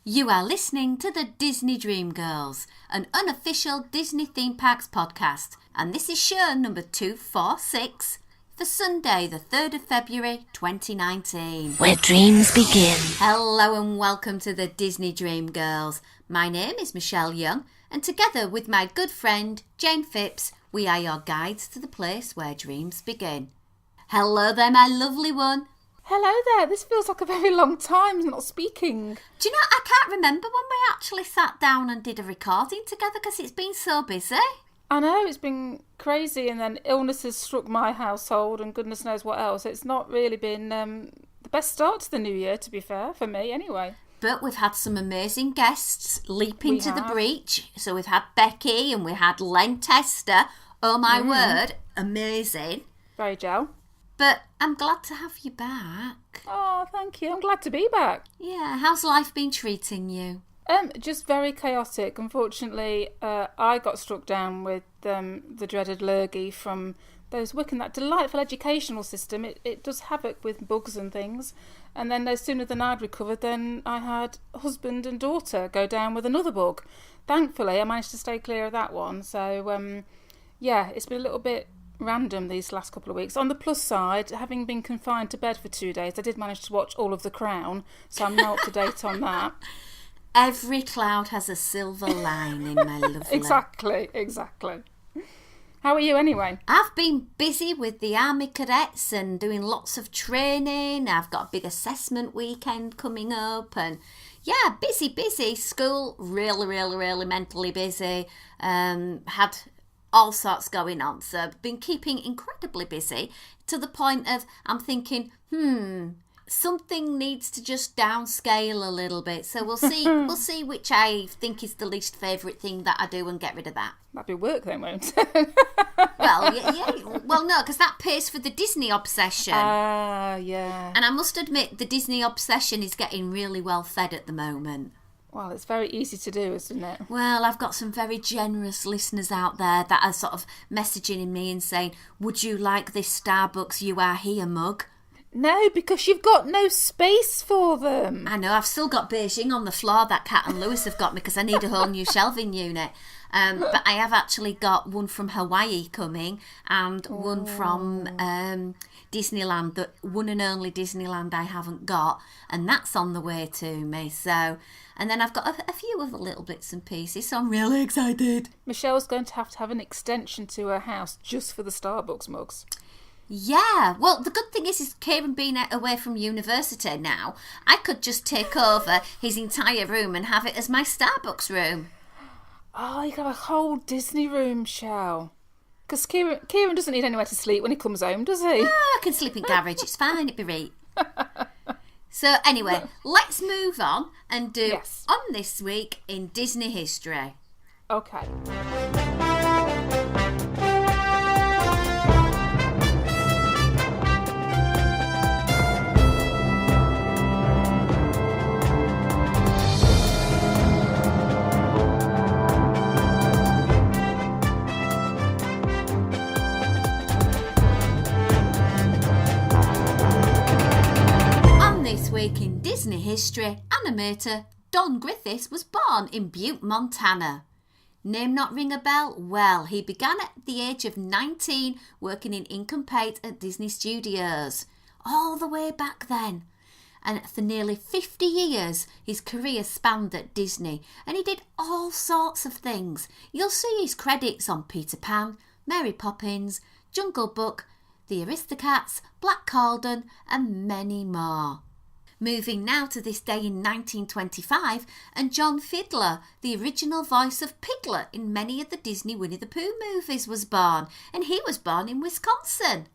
You are listening to the Disney Dream Girls, an unofficial Disney theme parks podcast, and this is show number 246 for Sunday, the 3rd of February 2019. Where dreams begin. Hello and welcome to the Disney Dream Girls. My name is Michelle Young, and together with my good friend Jayne Phipps, we are your guides to the place where dreams begin. Hello there, my lovely one. Hello there, this feels like a very long time not speaking. Do you know, I can't remember when we actually sat down and did a recording together because it's been so busy. I know, it's been crazy, and then illness has struck my household and goodness knows what else. It's not really been the best start to the new year, to be fair, for me anyway. But we've had some amazing guests leap into the breach. So we've had Becky and we had Len Tester. Oh my word, amazing. Very gel. But I'm glad to have you back. Oh, thank you. I'm glad to be back. Yeah, how's life been treating you? Just very chaotic. Unfortunately, I got struck down with the dreaded lurgy from those Wiccan, that delightful educational system. It does havoc with bugs and things. And then no sooner than I'd recovered, then I had husband and daughter go down with another bug. Thankfully, I managed to stay clear of that one. So, yeah, it's been a little bit random these last couple of weeks. On the plus side, having been confined to bed for 2 days, I did manage to watch all of The Crown, so I'm now up to date on that. Every cloud has a silver lining, my lovely. Exactly. How are you anyway? I've been busy with the Army Cadets and doing lots of training. I've got a big assessment weekend coming up and yeah, busy. School, really mentally busy. Had all sorts going on, so been keeping incredibly busy to the point of I'm thinking, something needs to just downscale a little bit. So we'll see which I think is the least favourite thing that I do and get rid of that. That'd be work then, won't it? Well, yeah. Well, no, because that pays for the Disney obsession. Yeah. And I must admit, the Disney obsession is getting really well fed at the moment. Well, it's very easy to do, isn't it? Well, I've got some very generous listeners out there that are sort of messaging me and saying, would you like this Starbucks You Are Here mug? No, because you've got no space for them. I know, I've still got Beijing on the floor that Kat and Lewis have got me because I need a whole new shelving unit. But I have actually got one from Hawaii coming and one from Disneyland, the one and only Disneyland I haven't got, and that's on the way to me. So, and then I've got a few other little bits and pieces, so I'm really excited. Michelle's going to have an extension to her house just for the Starbucks mugs. Yeah, well, the good thing is Kieran being away from university now, I could just take over his entire room and have it as my Starbucks room. Oh, you got a whole Disney room, Shell. Because Kieran doesn't need anywhere to sleep when he comes home, does he? Yeah, I can sleep in garage, it's fine, it'd be right. So anyway, let's move on and do On This Week in Disney History. Okay. This week in Disney history, animator Don Griffiths was born in Butte, Montana. Name not ring a bell? Well, he began at the age of 19 working in ink and paint at Disney Studios. All the way back then. And for nearly 50 years, his career spanned at Disney, and he did all sorts of things. You'll see his credits on Peter Pan, Mary Poppins, Jungle Book, The Aristocats, Black Cauldron, and many more. Moving now to this day in 1925, and John Fiedler, the original voice of Piglet in many of the Disney Winnie the Pooh movies, was born, and he was born in Wisconsin.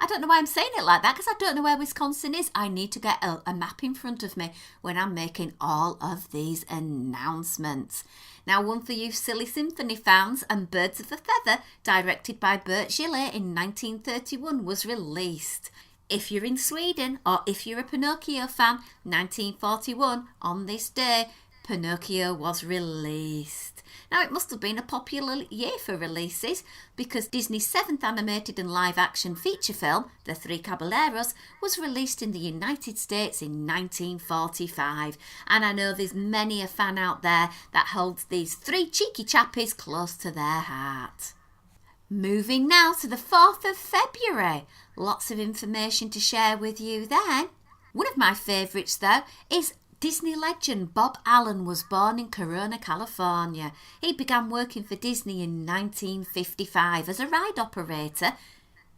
I don't know why I'm saying it like that, because I don't know where Wisconsin is. I need to get a map in front of me when I'm making all of these announcements. Now, one for you silly symphony fans, and Birds of a Feather, directed by Bert Gillett in 1931, was released. If you're in Sweden, or if you're a Pinocchio fan, 1941, on this day, Pinocchio was released. Now, it must have been a popular year for releases because Disney's seventh animated and live-action feature film, The Three Caballeros, was released in the United States in 1945. And I know there's many a fan out there that holds these three cheeky chappies close to their heart. Moving now to the 4th of February. Lots of information to share with you then. One of my favourites, though, is Disney legend Bob Allen was born in Corona, California. He began working for Disney in 1955 as a ride operator.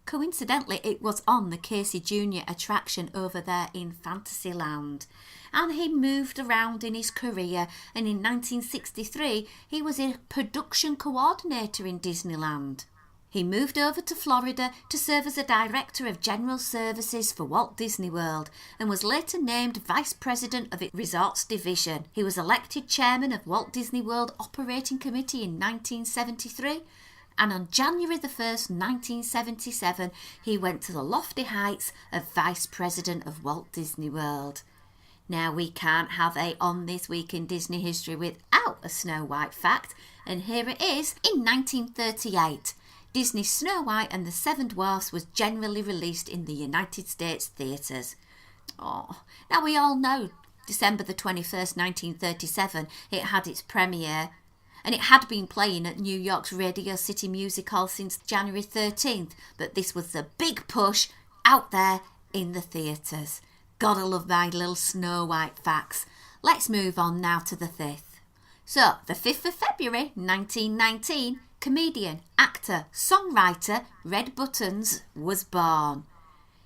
Coincidentally, it was on the Casey Jr. attraction over there in Fantasyland. And he moved around in his career, and in 1963 he was a production coordinator in Disneyland. He moved over to Florida to serve as a Director of General Services for Walt Disney World and was later named Vice President of its Resorts Division. He was elected Chairman of Walt Disney World Operating Committee in 1973, and on January the 1st, 1977, he went to the lofty heights of Vice President of Walt Disney World. Now, we can't have a On This Week in Disney History without a Snow White fact, and here it is. In 1938, Disney's Snow White and the Seven Dwarfs was generally released in the United States theatres. Oh, now we all know December the 21st, 1937, it had its premiere, and it had been playing at New York's Radio City Music Hall since January 13th, but this was the big push out there in the theatres. Gotta love my little Snow White facts. Let's move on now to the 5th. So, the 5th of February, 1919, comedian, actor, songwriter Red Buttons was born.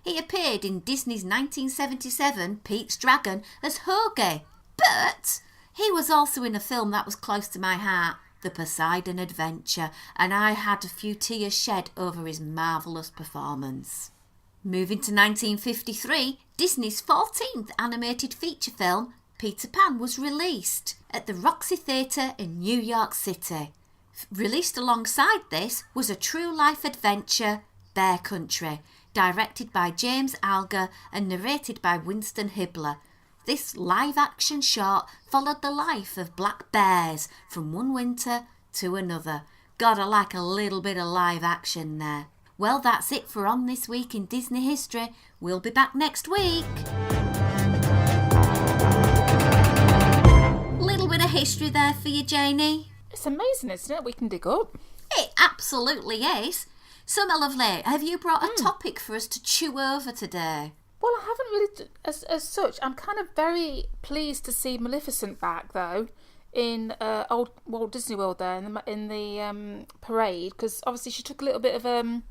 He appeared in Disney's 1977 Pete's Dragon as Hoagie, but he was also in a film that was close to my heart, The Poseidon Adventure, and I had a few tears shed over his marvellous performance. Moving to 1953, Disney's 14th animated feature film, Peter Pan, was released at the Roxy Theatre in New York City. Released alongside this was a true-life adventure, Bear Country, directed by James Alger and narrated by Winston Hibler. This live-action short followed the life of black bears from one winter to another. Gotta like a little bit of live action there. Well, that's it for On This Week in Disney History. We'll be back next week. Little bit of history there for you, Jayne. It's amazing, isn't it? We can dig up. It absolutely is. So, my lovely, have you brought a topic for us to chew over today? Well, I haven't really, as such. I'm kind of very pleased to see Maleficent back, though, in old Walt Disney World there in the parade, because obviously she took a little bit of a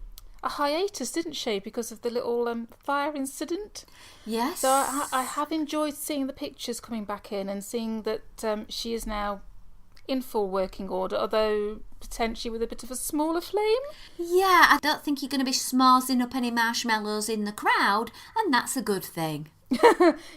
hiatus, didn't she, because of the little fire incident? Yes. So I have enjoyed seeing the pictures coming back in and seeing that she is now in full working order, although potentially with a bit of a smaller flame. Yeah, I don't think you're going to be smorzing up any marshmallows in the crowd, and that's a good thing.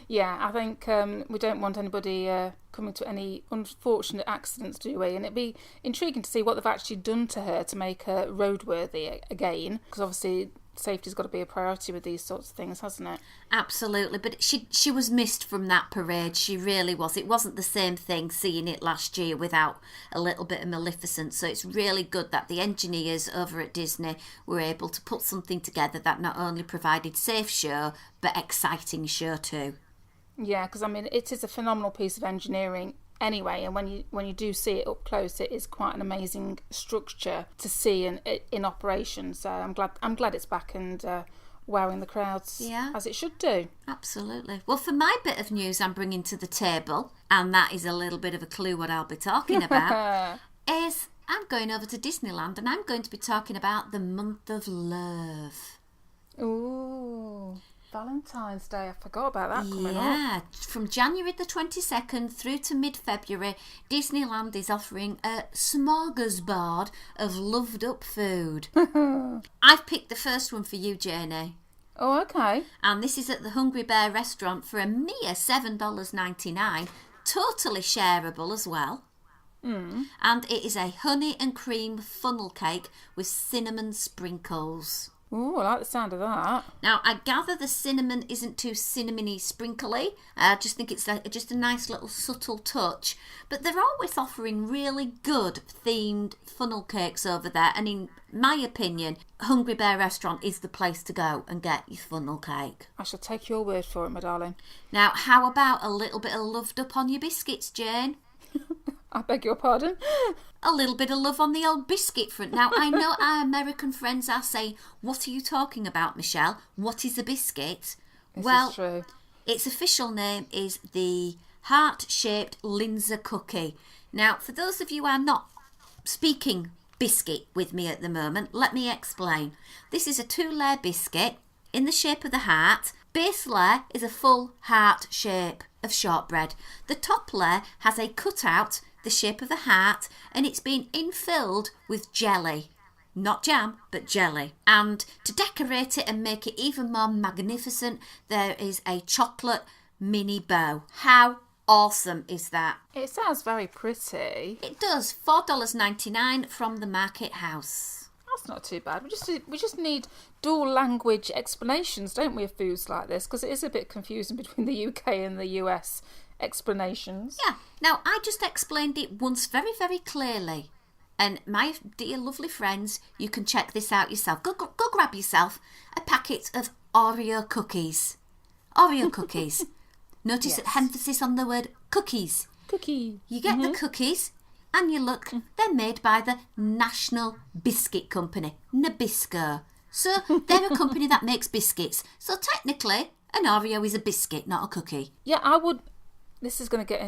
Yeah, I think we don't want anybody coming to any unfortunate accidents, do we? And it'd be intriguing to see what they've actually done to her to make her roadworthy again, because obviously safety's got to be a priority with these sorts of things, hasn't it? Absolutely, but she was missed from that parade. She really was. It wasn't the same thing seeing it last year without a little bit of Maleficent, so it's really good that the engineers over at Disney were able to put something together that not only provided safe show but exciting show too. Yeah, because I mean it is a phenomenal piece of engineering anyway, and when you do see it up close, it is quite an amazing structure to see in operation. So I'm glad it's back and wowing the crowds, yeah, as it should do. Absolutely. Well, for my bit of news I'm bringing to the table, and that is a little bit of a clue what I'll be talking about, is I'm going over to Disneyland and I'm going to be talking about the month of love. Ooh, Valentine's Day. I forgot about that coming up. Yeah, from January the 22nd through to mid-February, Disneyland is offering a smorgasbord of loved-up food. I've picked the first one for you, Jayne. Oh, okay. And this is at the Hungry Bear restaurant for a mere $7.99, totally shareable as well. And it is a honey and cream funnel cake with cinnamon sprinkles. Ooh, I like the sound of that. Now, I gather the cinnamon isn't too cinnamony sprinkly. I just think it's just a nice little subtle touch. But they're always offering really good themed funnel cakes over there. And in my opinion, Hungry Bear Restaurant is the place to go and get your funnel cake. I shall take your word for it, my darling. Now, how about a little bit of loved up on your biscuits, Jane? I beg your pardon? A little bit of love on the old biscuit front. Now, I know our American friends are saying, what are you talking about, Michelle? What is a biscuit? This is true. Its official name is the heart-shaped Linzer cookie. Now, for those of you who are not speaking biscuit with me at the moment, let me explain. This is a 2-layer biscuit in the shape of the heart. Base layer is a full heart shape of shortbread. The top layer has a cutout, the shape of the heart, and it's been infilled with jelly. Not jam, but jelly. And to decorate it and make it even more magnificent, there is a chocolate mini bow. How awesome is that? It sounds very pretty. It does. $4.99 from the Market House. That's not too bad. We just need dual language explanations, don't we, of foods like this? Because it is a bit confusing between the UK and the US explanations. Yeah. Now, I just explained it once very, very clearly. And my dear lovely friends, you can check this out yourself. Go grab yourself a packet of Oreo cookies. Oreo cookies. Notice the emphasis on the word cookies. Cookie. You get the cookies and you look, they're made by the National Biscuit Company, Nabisco. So they're a company that makes biscuits. So technically, an Oreo is a biscuit, not a cookie. Yeah, I would... This is going to get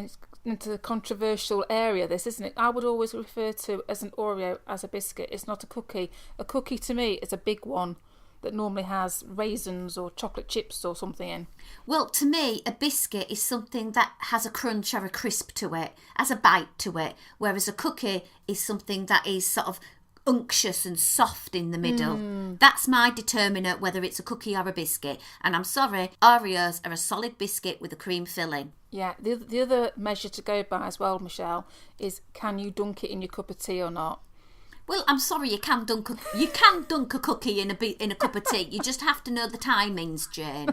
into the controversial area, this, isn't it? I would always refer to as an Oreo as a biscuit. It's not a cookie. A cookie to me is a big one that normally has raisins or chocolate chips or something in. Well, to me, a biscuit is something that has a crunch or a crisp to it, has a bite to it, whereas a cookie is something that is sort of unctuous and soft in the middle. That's my determiner whether it's a cookie or a biscuit. And I'm sorry, Oreos are a solid biscuit with a cream filling. Yeah, the other measure to go by as well, Michelle, is can you dunk it in your cup of tea or not? Well, I'm sorry, you can dunk a cookie in a cup of tea. You just have to know the timings, Jane.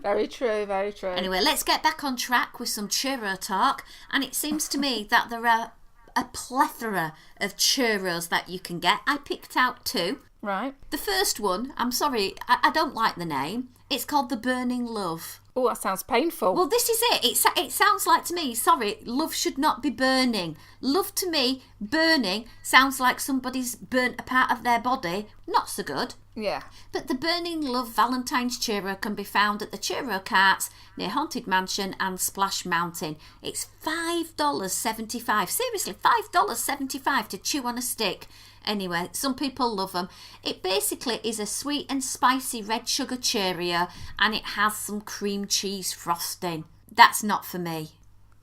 Very true, very true. Anyway, let's get back on track with some churro talk. And it seems to me that there are a plethora of churros that you can get. I picked out 2. Right. The first one, I'm sorry, I don't like the name. It's called the Burning Love. Oh, that sounds painful. Well, this is it. It sounds like to me, sorry, love should not be burning. Love to me, burning, sounds like somebody's burnt a part of their body. Not so good. Yeah. But the Burning Love Valentine's Churro can be found at the Churro Carts near Haunted Mansion and Splash Mountain. It's $5.75. Seriously, $5.75 to chew on a stick. Anyway, some people love them. It basically is a sweet and spicy red sugar Cheerio, and it has some cream cheese frosting. That's not for me.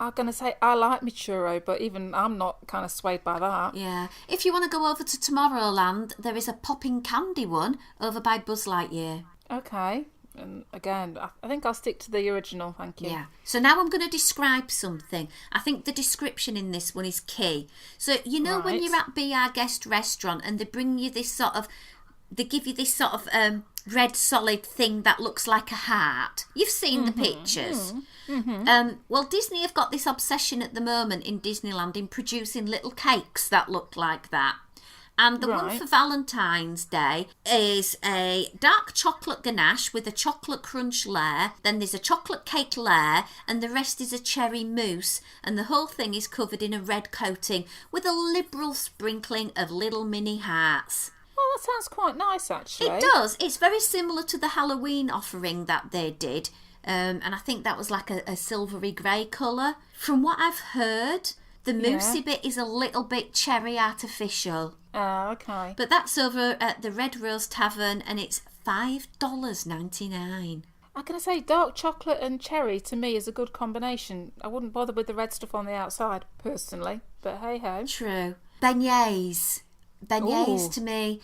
I'm going to say I like my churro, but even I'm not kind of swayed by that. Yeah. If you want to go over to Tomorrowland, there is a popping candy one over by Buzz Lightyear. Okay. And again, I think I'll stick to the original, thank you. Yeah. So now I'm going to describe something. I think the description in this one is key. So, you know, when you're at Be Our Guest restaurant and they bring you this sort of, they give you this sort of red solid thing that looks like a heart. You've seen the pictures. Well, Disney have got this obsession at the moment in Disneyland in producing little cakes that look like that. And the one for Valentine's Day is a dark chocolate ganache with a chocolate crunch layer. Then there's a chocolate cake layer and the rest is a cherry mousse. And the whole thing is covered in a red coating with a liberal sprinkling of little mini hearts. Well, that sounds quite nice, actually. It does. It's very similar to the Halloween offering that they did. And I think that was like a silvery grey colour. From what I've heard, the moussey bit is a little bit cherry artificial. Oh, okay. But that's over at the Red Rose Tavern and it's $5.99. I'm going to say dark chocolate and cherry to me is a good combination. I wouldn't bother with the red stuff on the outside, personally. But hey-ho. True. Beignets. Beignets Ooh. to me,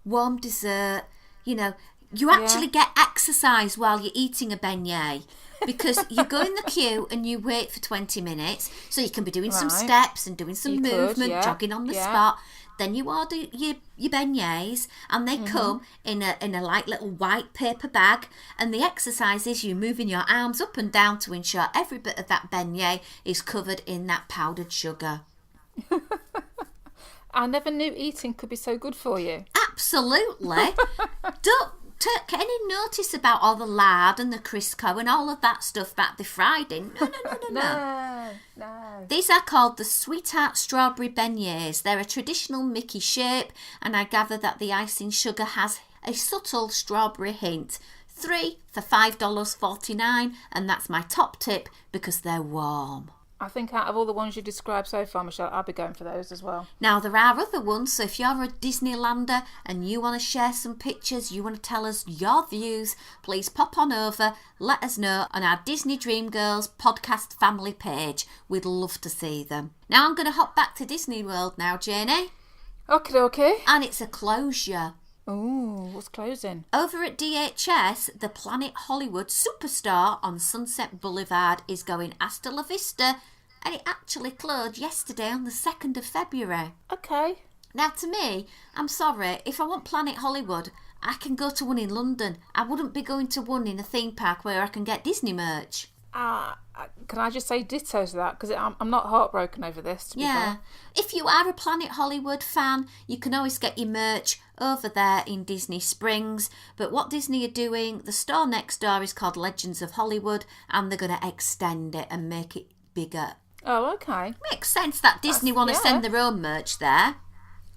warm dessert. You know, you actually get exercise while you're eating a beignet. Because you go in the queue and you wait for 20 minutes. So you can be doing some steps and doing some movement, jogging on the spot. Then you order your beignets, and they come in a light little white paper bag. And the exercise is you moving your arms up and down to ensure every bit of that beignet is covered in that powdered sugar. I never knew eating could be so good for you. Absolutely. Don't take any notice about all the lard and the Crisco and all of that stuff that they fried in. No. These are called the Sweetheart Strawberry Beignets. They're a traditional Mickey shape, and I gather that the icing sugar has a subtle strawberry hint. 3 for $5.49, and that's my top tip because they're warm. I think out of all the ones you've described so far, Michelle, I'll be going for those as well. Now, there are other ones, so if you're a Disneylander and you want to share some pictures, you want to tell us your views, please pop on over, let us know on our Disney Dream Girls podcast family page. We'd love to see them. Now, I'm going to hop back to Disney World now, Jayne. Okay. And it's a closure. Ooh, what's closing? Over at DHS, the Planet Hollywood Superstore on Sunset Boulevard is going hasta la vista, and it actually closed yesterday on the 2nd of February. Okay. Now, to me, I'm sorry, if I want Planet Hollywood, I can go to one in London. I wouldn't be going to one in a theme park where I can get Disney merch. Can I just say ditto to that? Because I'm not heartbroken over this, to be fair. If you are a Planet Hollywood fan, you can always get your merch over there in Disney Springs. But what Disney are doing, the store next door is called Legends of Hollywood, and they're going to extend it and make it bigger. Oh, okay. Makes sense that Disney want to send their own merch there.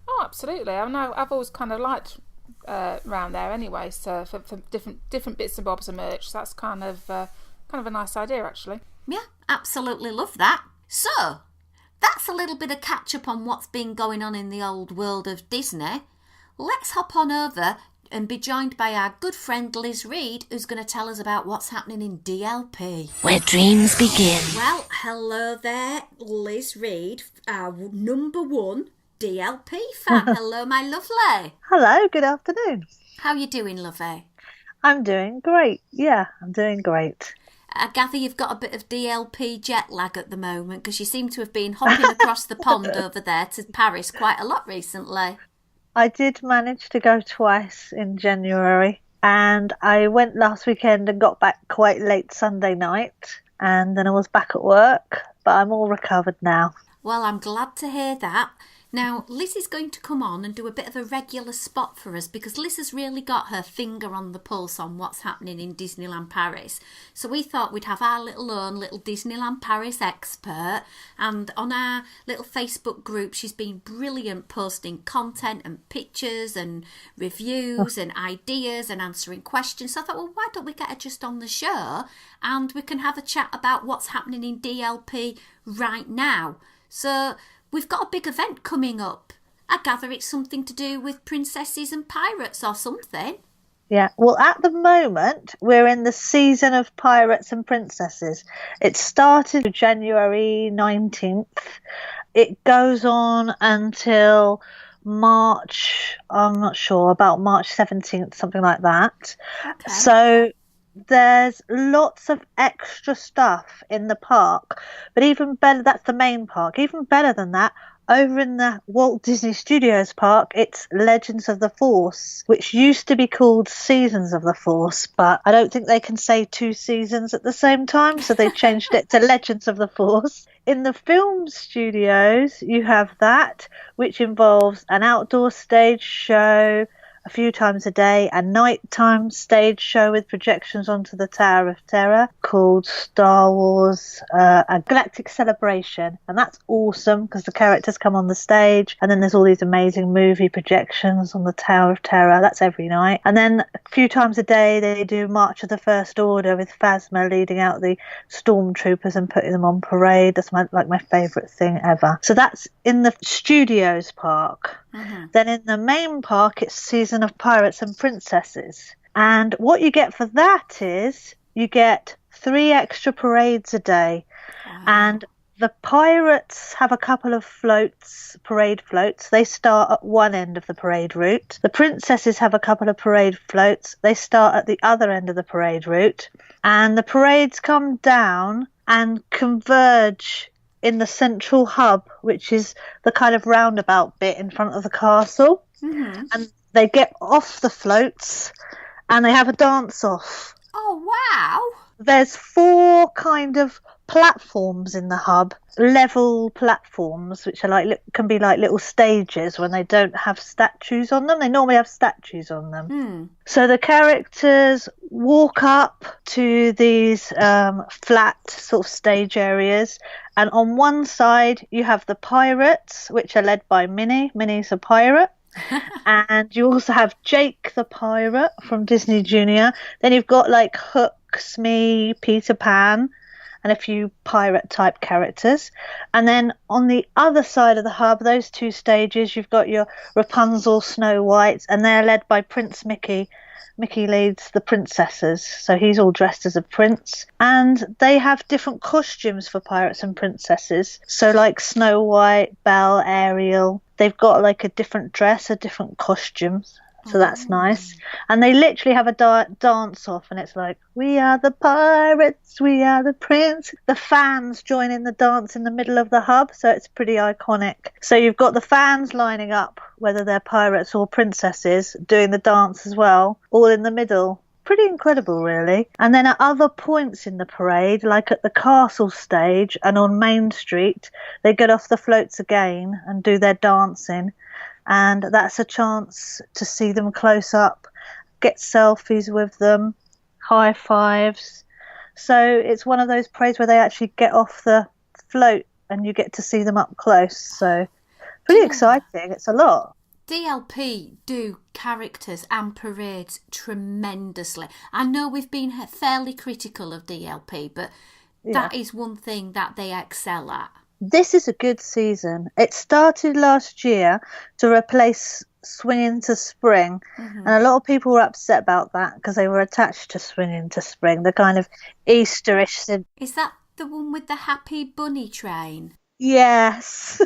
Oh, absolutely. I know. I've always kind of liked around there anyway. So for different bits and bobs of merch, so that's kind of a nice idea, actually. Yeah, absolutely love that. So, that's a little bit of catch up on what's been going on in the old world of Disney. Let's hop on over and be joined by our good friend Liz Reed, who's going to tell us about what's happening in DLP. Where dreams begin. Well, hello there, Liz Reed, our number one DLP fan. Hello, my lovely. Hello, good afternoon. How you doing, lovey? I'm doing great. Yeah, I'm doing great. I gather you've got a bit of DLP jet lag at the moment because you seem to have been hopping across the pond over there to Paris quite a lot recently. I did manage to go twice in January, and I went last weekend and got back quite late Sunday night, and then I was back at work, but I'm all recovered now. Well, I'm glad to hear that. Now, Liz is going to come on and do a bit of a regular spot for us because Liz has really got her finger on the pulse on what's happening in Disneyland Paris. So we thought we'd have our little Disneyland Paris expert, and on our little Facebook group she's been brilliant posting content and pictures and reviews and ideas and answering questions. So I thought, well, why don't we get her just on the show and we can have a chat about what's happening in DLP right now. So we've got a big event coming up. I gather it's something to do with princesses and pirates or something. Yeah, well, at the moment, we're in the season of Pirates and Princesses. It started January 19th. It goes on until March, I'm not sure, about March 17th, something like that. Okay. So there's lots of extra stuff in the park, but even better, that's the main park. Even better than that, over in the Walt Disney Studios park, it's Legends of the Force, which used to be called Seasons of the Force, but I don't think they can say two seasons at the same time, so they changed it to Legends of the Force. In the film studios, you have that, which involves an outdoor stage show, a few times a day, a nighttime stage show with projections onto the Tower of Terror called Star Wars A Galactic Celebration, and that's awesome because the characters come on the stage, and then there's all these amazing movie projections on the Tower of Terror. That's every night. And then a few times a day they do March of the First Order with Phasma leading out the stormtroopers and putting them on parade. That's my favourite thing ever. So that's in the studios park. Then in the main park, it's Season of Pirates and Princesses. And what you get for that is you get 3 extra parades a day. Wow. And the pirates have a couple of floats, parade floats. They start at one end of the parade route. The princesses have a couple of parade floats. They start at the other end of the parade route. And the parades come down and converge in the central hub, which is the kind of roundabout bit in front of the castle. Mm-hmm. And they get off the floats and they have a dance off. Oh, wow. There's 4 kind of platforms in the hub, level platforms, which are can be like little stages when they don't have statues on them. They normally have statues on them. So the characters walk up to these flat sort of stage areas, and on one side you have the pirates, which are led by Minnie. Minnie's a pirate. And you also have Jake the pirate from Disney Junior. Then you've got like Hook, Smee, Peter Pan, and a few pirate type characters. And then on the other side of the hub, those 2 stages, you've got your Rapunzel, Snow White, and they're led by Prince Mickey. Mickey leads the princesses, so he's all dressed as a prince. And they have different costumes for pirates and princesses. So like Snow White, Belle, Ariel, they've got like a different dress, a different costumes. So that's nice. And they literally have a dance off, and it's like, we are the pirates, we are the prince. The fans join in the dance in the middle of the hub, so it's pretty iconic. So you've got the fans lining up, whether they're pirates or princesses, doing the dance as well, all in the middle. Pretty incredible, really. And then at other points in the parade, like at the castle stage and on Main Street, they get off the floats again and do their dancing. And that's a chance to see them close up, get selfies with them, high fives. So it's one of those parades where they actually get off the float and you get to see them up close. So pretty exciting. It's a lot. DLP do characters and parades tremendously. I know we've been fairly critical of DLP, but that is one thing that they excel at. This is a good season. It started last year to replace Swing Into Spring, and a lot of people were upset about that because they were attached to Swing Into Spring, the kind of Easterish. Is that the one with the happy bunny train? Yes.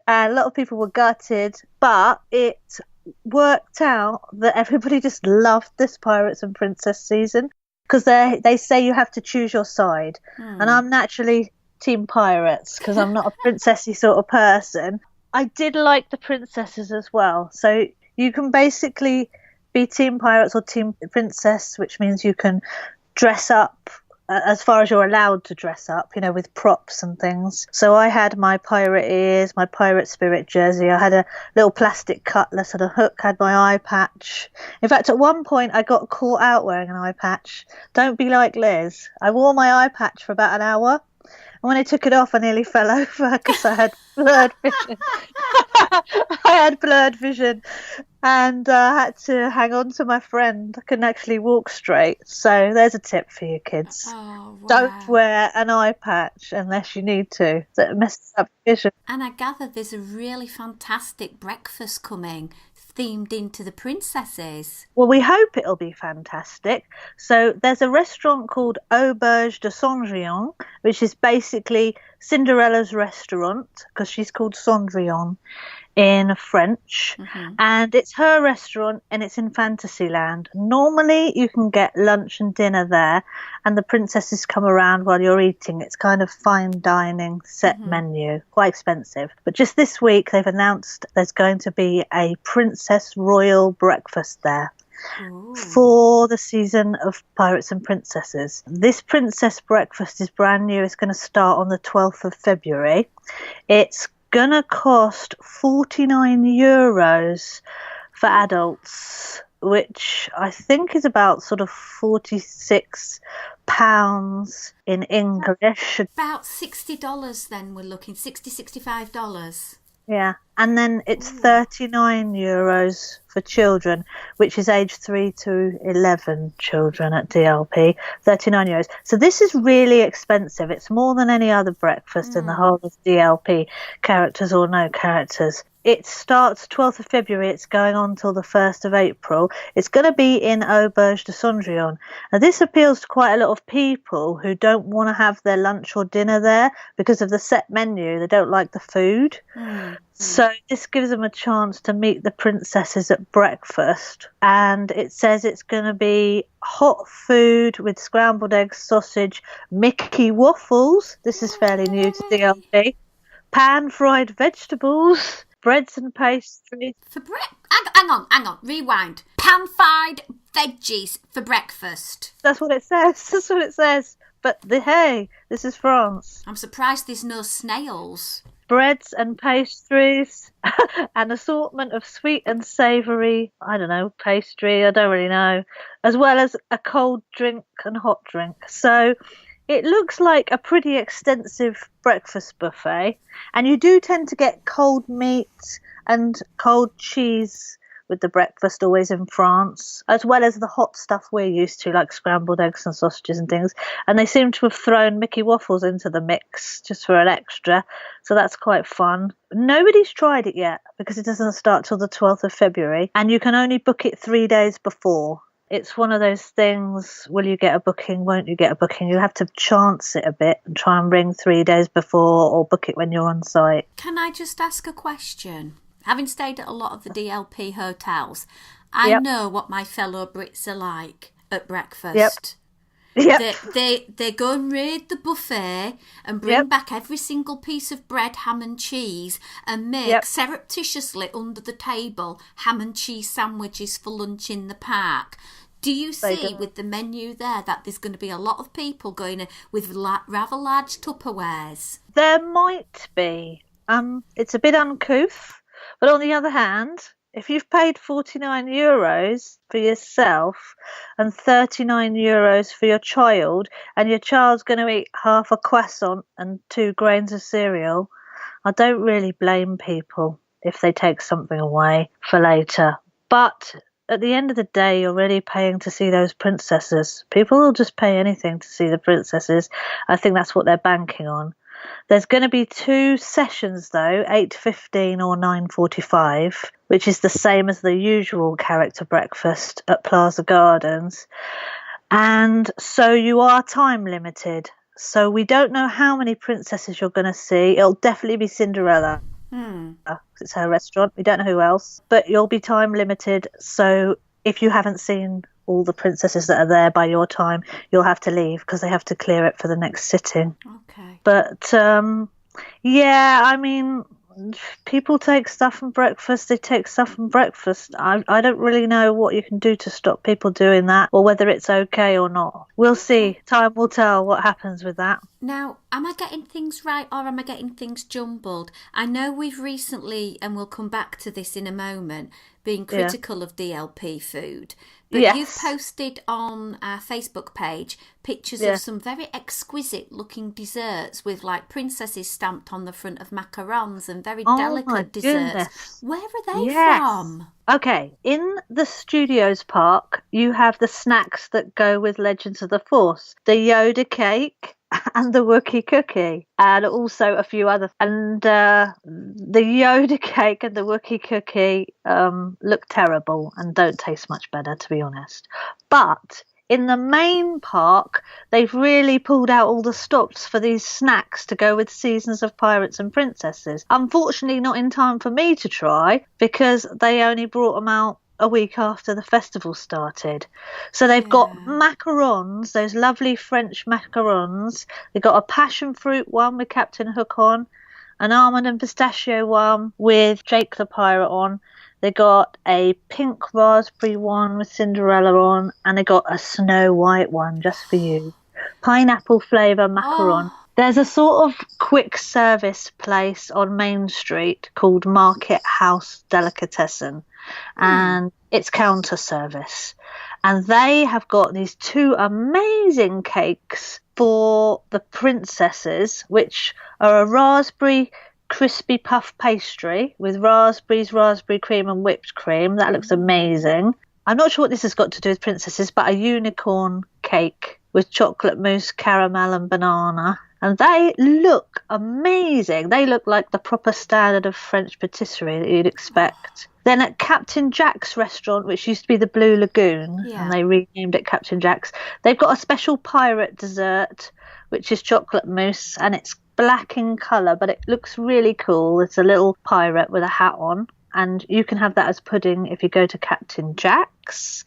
And a lot of people were gutted, but it worked out that everybody just loved this Pirates and Princess season because they say you have to choose your side, and I'm naturally Team Pirates because I'm not a princessy sort of person. I did like the princesses as well, so you can basically be Team Pirates or Team Princess, which means you can dress up as far as you're allowed to dress up, you know, with props and things. So I had my pirate ears, my pirate spirit jersey, I had a little plastic cutlass and a Hook, had my eye patch. In fact, at one point I got caught out wearing an eye patch. Don't be like Liz. I wore my eye patch for about an hour. And when I took it off, I nearly fell over because I had blurred vision. I had blurred vision, and I had to hang on to my friend. I couldn't actually walk straight. So there's a tip for you kids. Oh, wow. Don't wear an eye patch unless you need to. It messes up vision. And I gather there's a really fantastic breakfast coming themed into the princesses. Well, we hope it'll be fantastic. So there's a restaurant called Auberge de Cendrillon, which is basically Cinderella's restaurant because she's called Cendrillon in French, and it's her restaurant and it's in Fantasyland. Normally you can get lunch and dinner there and the princesses come around while you're eating. It's kind of fine dining set menu, quite expensive. But just this week they've announced there's going to be a Princess Royal breakfast there. Ooh. For the season of Pirates and Princesses. This princess breakfast is brand new. It's going to start on the 12th of February. It's going to cost €49 for adults, which I think is about sort of £46 in English. About $60 then we're looking, $65. Yeah, and then it's €39 for children, which is age 3 to 11 children at DLP, €39. So this is really expensive. It's more than any other breakfast in the whole of DLP, characters or no characters. It starts 12th of February. It's going on till the 1st of April. It's going to be in Auberge de Cendrillon. Now, this appeals to quite a lot of people who don't want to have their lunch or dinner there because of the set menu. They don't like the food. So this gives them a chance to meet the princesses at breakfast. And it says it's going to be hot food with scrambled eggs, sausage, Mickey waffles. This is fairly new to DLP. Pan-fried vegetables, breads and pastries. Hang on, rewind. Pan-fried veggies for breakfast. That's what it says. That's what it says. But hey, this is France. I'm surprised there's no snails. Breads and pastries, an assortment of sweet and savoury, I don't know, pastry, I don't really know, as well as a cold drink and hot drink. So it looks like a pretty extensive breakfast buffet, and you do tend to get cold meat and cold cheese with the breakfast always in France, as well as the hot stuff we're used to, like scrambled eggs and sausages and things. And they seem to have thrown Mickey waffles into the mix just for an extra, so that's quite fun. Nobody's tried it yet because it doesn't start till the 12th of February, and you can only book it 3 days before. It's one of those things, will you get a booking, won't you get a booking? You have to chance it a bit and try and ring 3 days before or book it when you're on site. Can I just ask a question? Having stayed at a lot of the DLP hotels, I know what my fellow Brits are like at breakfast. They go and raid the buffet and bring back every single piece of bread, ham and cheese, and make surreptitiously under the table ham and cheese sandwiches for lunch in the park. Do you see with the menu there that there's going to be a lot of people going with rather large Tupperwares? There might be. It's a bit uncouth. But on the other hand, if you've paid €49 for yourself and €39 for your child, and your child's going to eat half a croissant and 2 grains of cereal, I don't really blame people if they take something away for later. But at the end of the day, you're really paying to see those princesses. People will just pay anything to see the princesses. I think that's what they're banking on. There's going to be 2 sessions, though, 8:15 or 9:45, which is the same as the usual character breakfast at Plaza Gardens. And so you are time limited. So we don't know how many princesses you're going to see. It'll definitely be Cinderella. It's her restaurant. We don't know who else. But you'll be time limited. So if you haven't seen all the princesses that are there by your time, you'll have to leave because they have to clear it for the next sitting. Okay. But yeah, I mean, people take stuff from breakfast. They take stuff from breakfast. I don't really know what you can do to stop people doing that, or whether it's okay or not. We'll see. Time will tell what happens with that. Now, am I getting things right or am I getting things jumbled? I know we've recently, and we'll come back to this in a moment, been critical of DLP food. But you've posted on our Facebook page pictures of some very exquisite looking desserts with like princesses stamped on the front of macarons and very delicate desserts. Goodness. Where are they from? Okay, in the Studios Park, you have the snacks that go with Legends of the Force. The Yoda cake and the Wookiee cookie, and also a few other. And the Yoda cake and the Wookiee cookie look terrible and don't taste much better, to be honest. But in the main park, they've really pulled out all the stops for these snacks to go with Seasons of Pirates and Princesses. Unfortunately, not in time for me to try because they only brought them out a week after the festival started. So they've got macarons, those lovely French macarons. They've got a passion fruit one with Captain Hook on, an almond and pistachio one with Jake the Pirate on. They got a pink raspberry one with Cinderella on, and they got a Snow White one just for you. Pineapple flavour macaron. There's a sort of quick service place on Main Street called Market House Delicatessen, and it's counter service. And they have got these 2 amazing cakes for the princesses, which are a raspberry crispy puff pastry with raspberries, raspberry cream and whipped cream. That looks amazing. I'm not sure what this has got to do with princesses, but a unicorn cake with chocolate mousse, caramel and banana. and they look amazing. They look like the proper standard of French patisserie that you'd expect. Then at Captain Jack's restaurant, which used to be the Blue Lagoon, and they renamed it Captain Jack's, they've got a special pirate dessert, which is chocolate mousse, and it's black in colour, but it looks really cool. It's a little pirate with a hat on, and you can have that as pudding if you go to Captain Jack's.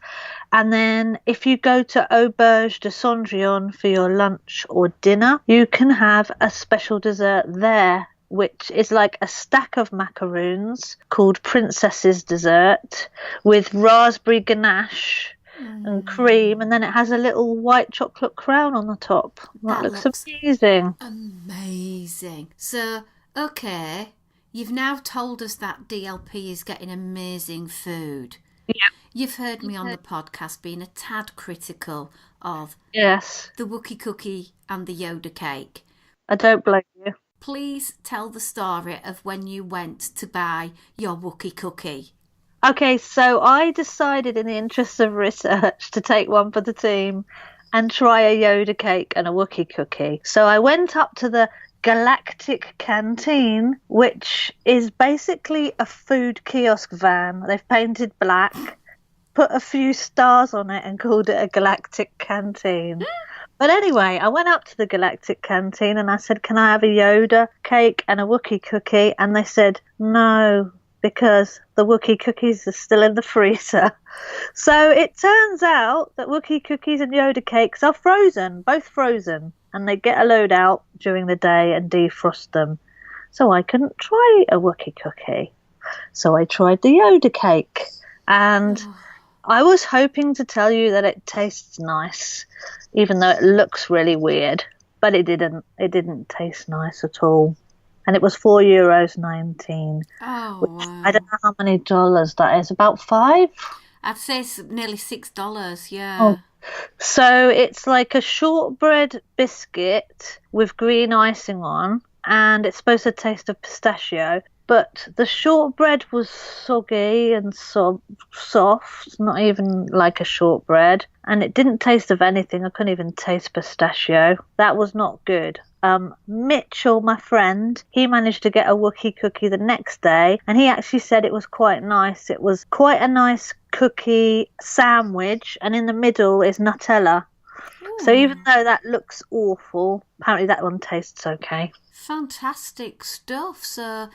And then if you go to Auberge de Cendrillon for your lunch or dinner, you can have a special dessert there, which is like a stack of macaroons called Princess's Dessert with raspberry ganache and cream, and then it has a little white chocolate crown on the top. That looks amazing. Amazing. So, okay, you've now told us that DLP is getting amazing food. Yeah. You've heard me on the podcast being a tad critical of the Wookie cookie and the Yoda cake. I don't blame you. Please tell the story of when you went to buy your Wookie cookie. Okay, so I decided in the interest of research to take one for the team and try a Yoda cake and a Wookie cookie. So I went up to the Galactic Canteen, which is basically a food kiosk van. They've painted black, put a few stars on it and called it a Galactic Canteen. But anyway, I went up to the Galactic Canteen and I said, can I have a Yoda cake and a Wookie cookie? And they said, no, because the Wookie cookies are still in the freezer. So it turns out that Wookie cookies and Yoda cakes are frozen, both frozen, and they get a load out during the day and defrost them. So I couldn't try a Wookie cookie. So I tried the Yoda cake, and I was hoping to tell you that it tastes nice, even though it looks really weird, but it didn't. It didn't taste nice at all. And it was €4.19. Oh, which, wow. I don't know how many dollars that is. About $5? I'd say it's nearly $6, yeah. Oh. So it's like a shortbread biscuit with green icing on, and it's supposed to taste of pistachio. But the shortbread was soggy and soft, not even like a shortbread. And it didn't taste of anything. I couldn't even taste pistachio. That was not good. Mitchell, my friend, he managed to get a Wookie cookie the next day, and he actually said it was quite nice. It was quite a nice cookie sandwich, and in the middle is Nutella. So even though that looks awful, apparently that one tastes okay. Fantastic stuff. So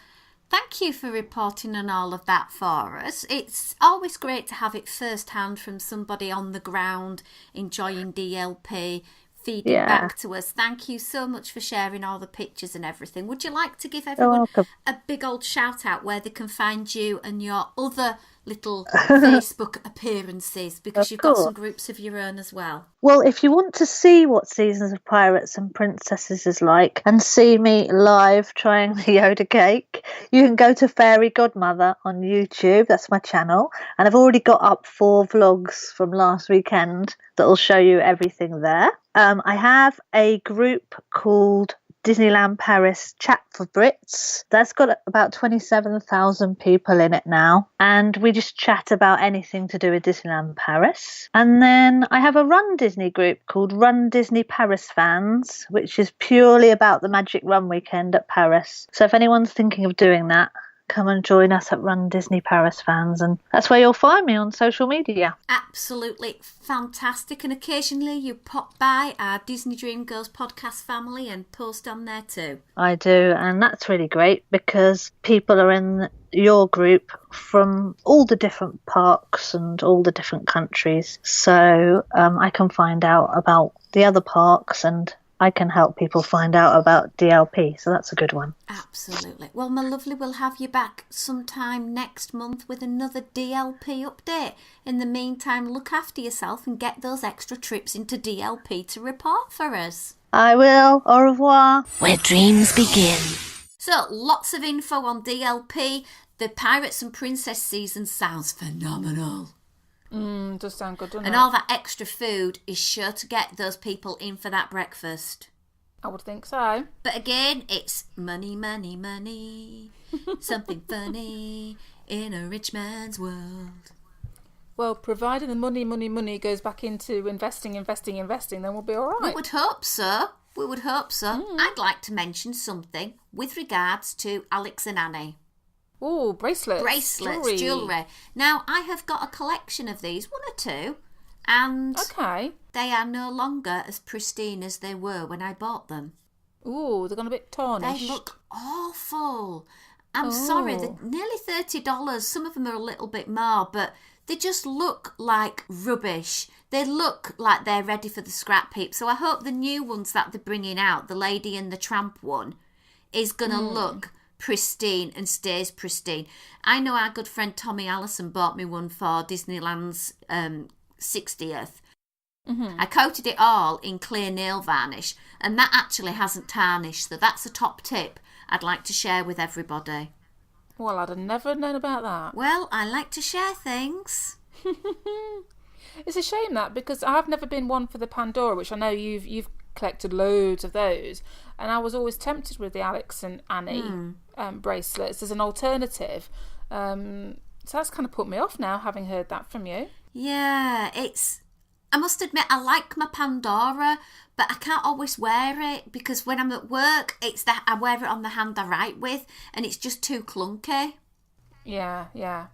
thank you for reporting on all of that for us. It's always great to have it firsthand from somebody on the ground enjoying DLP, feeding back to us. Thank you so much for sharing all the pictures and everything. Would you like to give everyone a big old shout out where they can find you and your other little Facebook appearances, because you've got some groups of your own as well? Well, if you want to see what Seasons of Pirates and Princesses is like and see me live trying the Yoda cake, you can go to Fairy Godmother on YouTube. That's my channel. And I've already got up 4 vlogs from last weekend that will show you everything there. I have a group called Disneyland Paris Chat for Brits. That's got about 27,000 people in it now, and we just chat about anything to do with Disneyland Paris. And then I have a Run Disney group called Run Disney Paris Fans, which is purely about the Magic Run weekend at Paris. So if anyone's thinking of doing that, come and join us at Run Disney Paris Fans, and that's where you'll find me on social media. Absolutely fantastic. And occasionally you pop by our Disney Dream Girls podcast family and post on there too. I do, and that's really great because people are in your group from all the different parks and all the different countries, so I can find out about the other parks, and I can help people find out about DLP, so that's a good one. Absolutely. Well, my lovely, we'll have you back sometime next month with another DLP update. In the meantime, look after yourself and get those extra trips into DLP to report for us. I will. Au revoir. Where dreams begin. So, lots of info on DLP. The Pirates and Princess season sounds phenomenal. Does sound good, doesn't And it? all that extra food is sure to get those people in for that breakfast. I would think so. But again, it's money, money, money. Something funny in a rich man's world. Well, provided the money goes back into investing, then we'll be all right. We would hope so. We would hope so. I'd like to mention something with regards to Alex and Annie. Oh, bracelets. Jewellery. Now, I have got a collection of these, one or two, and they are no longer as pristine as they were when I bought them. Ooh, they're gone a bit tarnished. They look awful. I'm sorry, they're nearly $30. Some of them are a little bit more, but they just look like rubbish. They look like they're ready for the scrap heap. So I hope the new ones that they're bringing out, the Lady and the Tramp one, is going to look pristine and stays pristine. I know our good friend Tommy Allison bought me one for Disneyland's 60th. I coated it all in clear nail varnish, and that actually hasn't tarnished. So that's a top tip I'd like to share with everybody. Well, I'd have never known about that. Well, I like to share things. It's a shame that, because I've never been one for the Pandora, which I know you've collected loads of those, and I was always tempted with the Alex and Annie bracelets as an alternative. So that's kind of put me off now, having heard that from you. Yeah, I must admit, I like my Pandora, but I can't always wear it because when I'm at work, it's that I wear it on the hand I write with, and it's just too clunky. Yeah.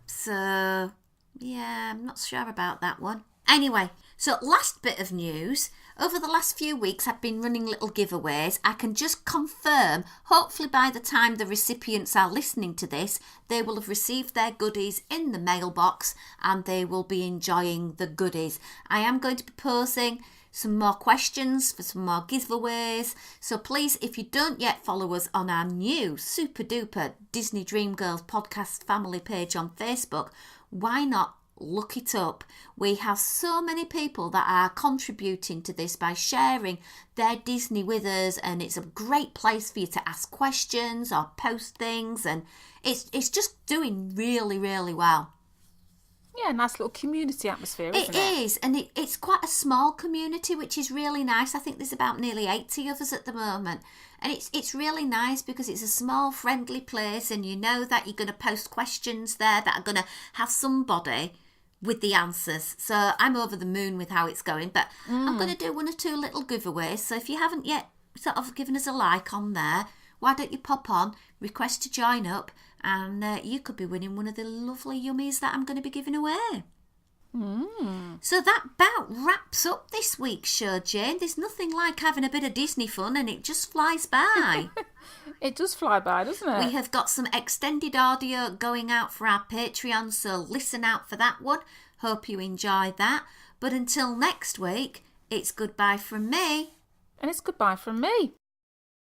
So, yeah, I'm not sure about that one. Anyway, so last bit of news. Over the last few weeks, I've been running little giveaways. I can just confirm, hopefully by the time the recipients are listening to this, they will have received their goodies in the mailbox and they will be enjoying the goodies. I am going to be posing some more questions for some more giveaways. So please, if you don't yet follow us on our new super duper Disney Dream Girls podcast family page on Facebook, why not look it up? We have so many people that are contributing to this by sharing their Disney with us, and it's a great place for you to ask questions or post things, and it's just doing really, really well. Yeah, nice little community atmosphere, isn't it? It is, and it's quite a small community, which is really nice. I think there's about nearly 80 of us at the moment, and it's really nice because it's a small, friendly place, and you know that you're going to post questions there that are going to have somebody with the answers. So I'm over the moon with how it's going, but I'm going to do one or two little giveaways. So if you haven't yet sort of given us a like on there, why don't you pop on, request to join up, and you could be winning one of the lovely yummies that I'm going to be giving away. So that about wraps up this week's show, Jane. There's nothing like having a bit of Disney fun, and it just flies by. It does fly by, doesn't it? We have got some extended audio going out for our Patreon, so listen out for that one. Hope you enjoyed that. But until next week, it's goodbye from me. And it's goodbye from me.